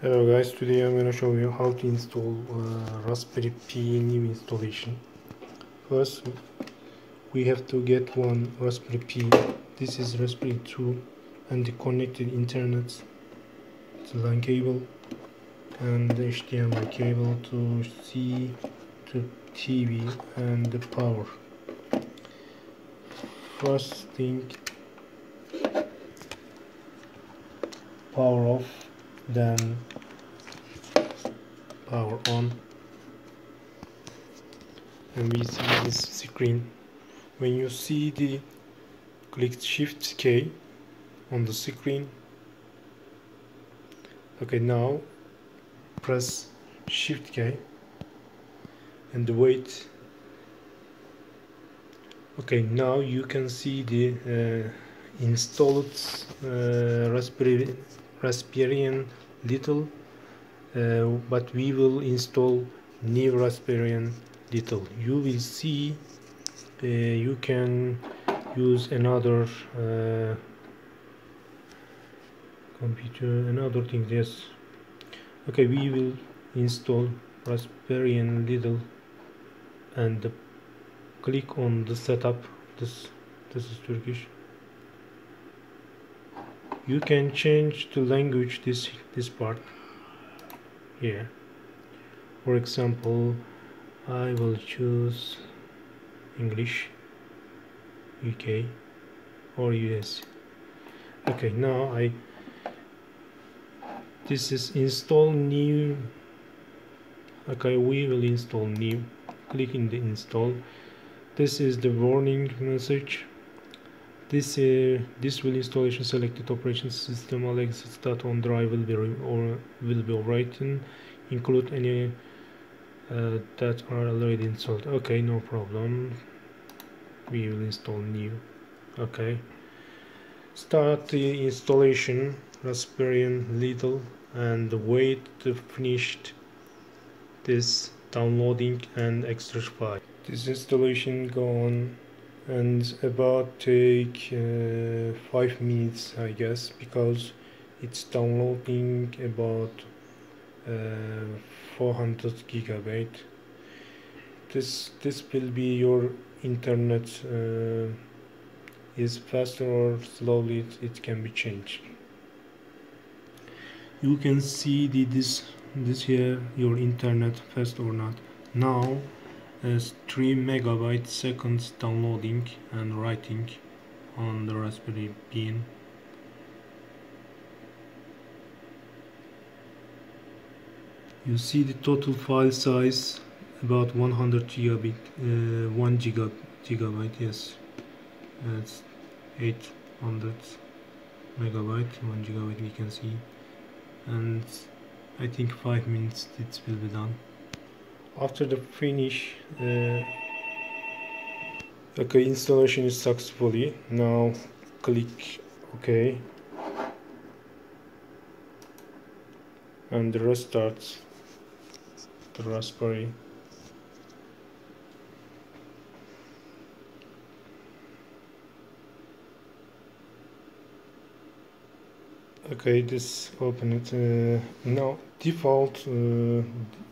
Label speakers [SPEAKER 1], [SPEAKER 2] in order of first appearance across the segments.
[SPEAKER 1] Hello guys, today I'm gonna show you how to install Raspberry Pi new installation. First, we have to get one Raspberry Pi. This is Raspberry 2 and the connected internet, the LAN cable and the HDMI cable to C to TV and the power. First thing, power off, then power on, and we see this screen. When you see the click Shift K on the screen. Okay, now press Shift K and wait. Okay, now you can see the installed Raspberry Little, but we will install new Raspberry Little. You will see you can use another computer, another thing. Yes. Okay, we will install Raspberry Little and click on the setup. This is Turkish. You can change the language this part here. For example, I will choose English, UK or US. Okay, now this is install new. Okay, we will install new. Click in the install. This is the warning message. This will installation selected operation system Alexa data on drive will be written, include any that are already installed. Okay, no problem. We will install new. Okay, start the installation Raspberry Little and wait to finish this downloading and extract file. This installation go on and about take 5 minutes, I guess, because it's downloading about 400 gigabyte. This will be your internet is faster or slowly, it can be changed. You can see this here, your internet fast or not. Now as 3 megabyte seconds downloading and writing on the Raspberry Pi. You see the total file size about 100 gigabit, 1 gigabyte. Yes, it's 800 megabyte, 1 gigabyte. We can see, and I think 5 minutes it will be done. After the finish, okay, installation is successfully. Now click OK and restart the Raspberry. Okay, this open it. Now default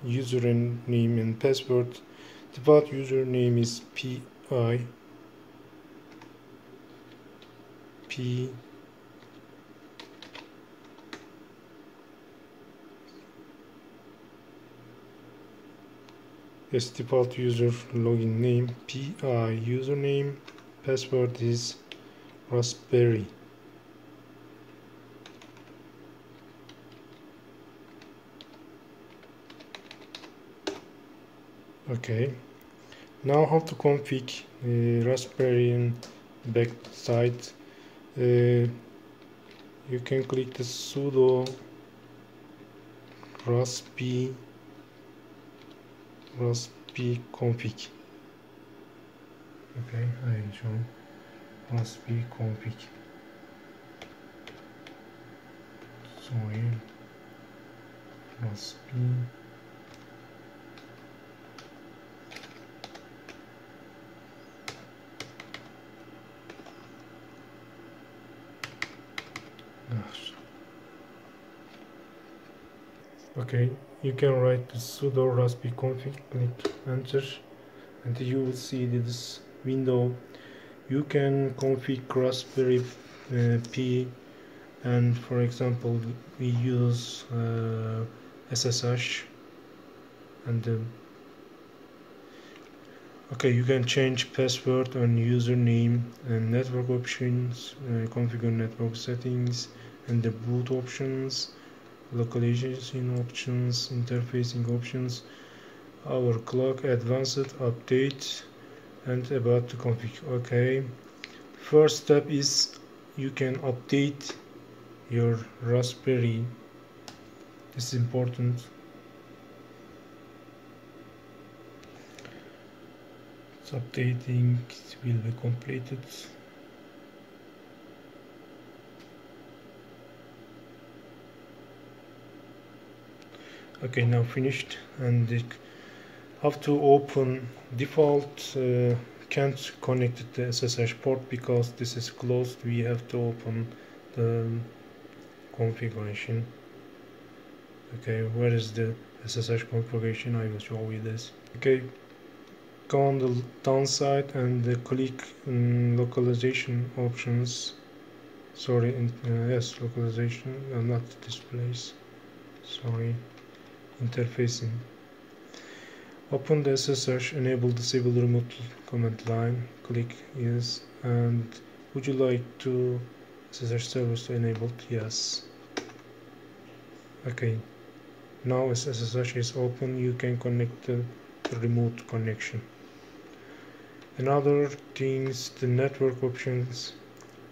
[SPEAKER 1] username and password. Default username is P. Yes, default user login name PI. Username, password is Raspberry. Okay, now how to config Raspberry backside. You can click the sudo raspi config. Okay, I will show raspi config. Sorry, raspi. Okay, you can write the sudo raspi config, click enter, and you will see this window. You can config Raspberry Pi, and for example we use SSH, and okay, you can change password and username and network options, configure network settings and the boot options, localization options, interfacing options, our clock advanced update, and about to config. Okay, first step is you can update your Raspberry. This is important. It's updating, it will be completed. Okay, now finished, and it have to open default can't connect the SSH port because this is closed. We have to open the configuration. Okay, where is the SSH configuration? I will show you this. Okay, go on the downside and click localization options. Sorry, yes, localization, not displays. Sorry, interfacing. Open the SSH, enable disable remote command line, click yes, and would you like to SSH service to enabled? Yes. Okay, now as SSH is open, you can connect the remote connection. Another things, the network options,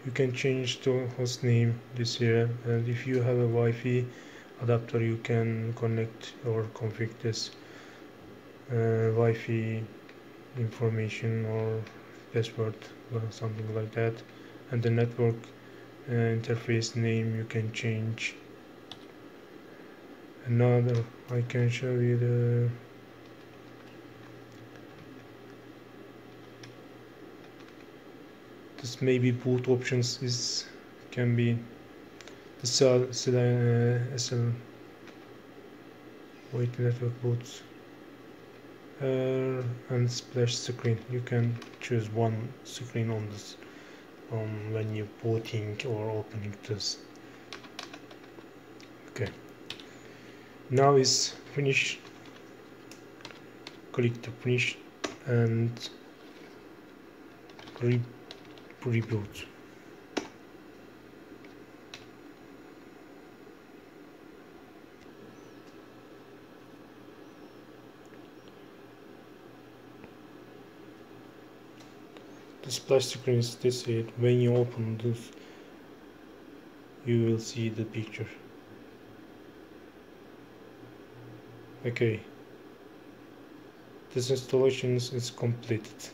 [SPEAKER 1] you can change the host name this here, and if you have a Wi-Fi adapter you can connect or configure this Wi-Fi information or password or something like that, and the network interface name you can change. Another, I can show you the this maybe boot options is can be the SL wait network boots and splash screen. You can choose one screen on this when you're booting or opening this. Okay, now is finish. Click to finish and reboot. The splash screen is this here. When you open this, you will see the picture. Okay, this installation is completed.